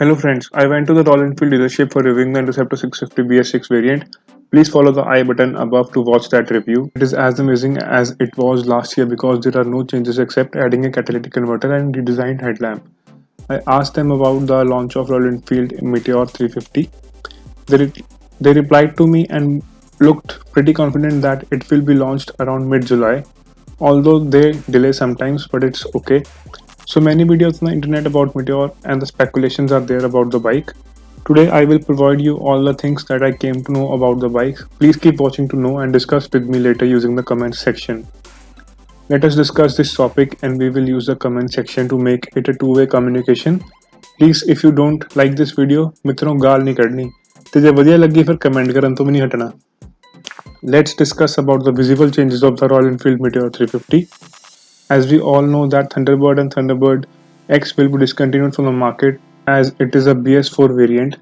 Hello friends, I went to the Royal Enfield dealership for reviewing the Interceptor 650 BS6 variant. Please follow the I button above to watch that review. It is as amazing as it was last year because there are no changes except adding a catalytic converter and redesigned headlamp. I asked them about the launch of Royal Enfield Meteor 350. They replied to me and looked pretty confident that it will be launched around mid-July, although they delay sometimes, but it's okay. So many videos on the internet about Meteor and the speculations are there about the bike. Today I will provide you all the things that I came to know about the bike. Please keep watching to know and discuss with me later using the comment section. Let us discuss this topic and we will use the comment section to make it a two-way communication. Please if you don't like this video, मित्रों गाल नहीं करनी ते जे वधिया लगी फिर comment करन तो भी नहीं हटना. Let's discuss about the visible changes of the Royal Enfield Meteor 350. As we all know that Thunderbird and Thunderbird X will be discontinued from the market as it is a BS4 variant.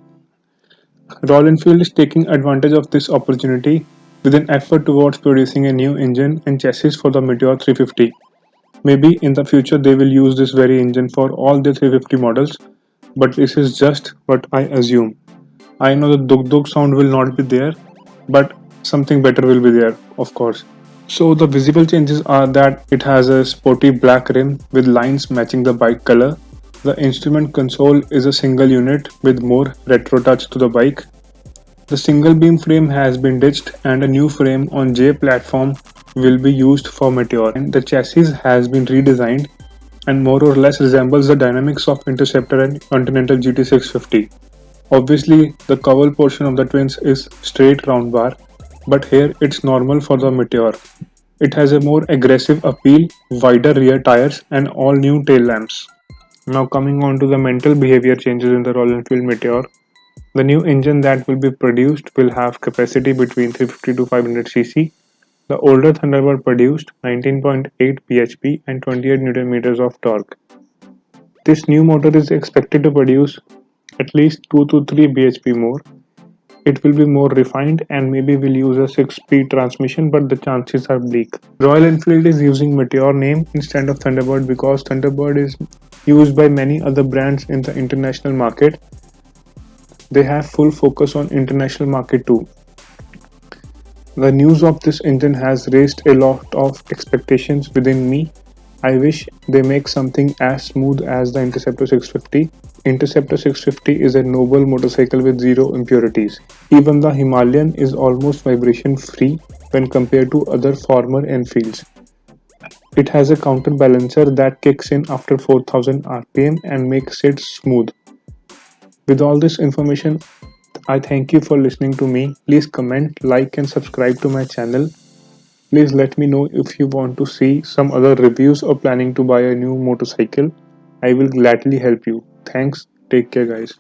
Royal Enfield is taking advantage of this opportunity with an effort towards producing a new engine and chassis for the Meteor 350. Maybe in the future they will use this very engine for all the 350 models, but this is just what I assume. I know the Duk Duk sound will not be there, but something better will be there, of course. So the visible changes are that it has a sporty black rim with lines matching the bike color. The instrument console is a single unit with more retro touch to the bike. The single beam frame has been ditched and a new frame on J platform will be used for Meteor. And the chassis has been redesigned and more or less resembles the dynamics of Interceptor and Continental GT650. Obviously, the cowl portion of the twins is straight round bar, but here it's normal for the Meteor. It has a more aggressive appeal, wider rear tires and all new tail lamps. Now coming on to the mental behavior changes in the Royal Enfield Meteor. The new engine that will be produced will have capacity between 350 to 500 cc. The older Thunderbird produced 19.8 bhp and 28 Nm meters of torque. This new motor is expected to produce at least 2 to 3 bhp more. It will be more refined and maybe will use a 6-speed transmission, but the chances are bleak. Royal Enfield is using Meteor name instead of Thunderbird because Thunderbird is used by many other brands in the international market. They have full focus on international market too. The news of this engine has raised a lot of expectations within me. I wish they make something as smooth as the Interceptor 650. Interceptor 650 is a noble motorcycle with zero impurities. Even the Himalayan is almost vibration free when compared to other former Enfields. It has a counterbalancer that kicks in after 4000 rpm and makes it smooth. With all this information, I thank you for listening to me. Please comment, like and subscribe to my channel. Please let me know if you want to see some other reviews or planning to buy a new motorcycle. I will gladly help you. Thanks. Take care guys.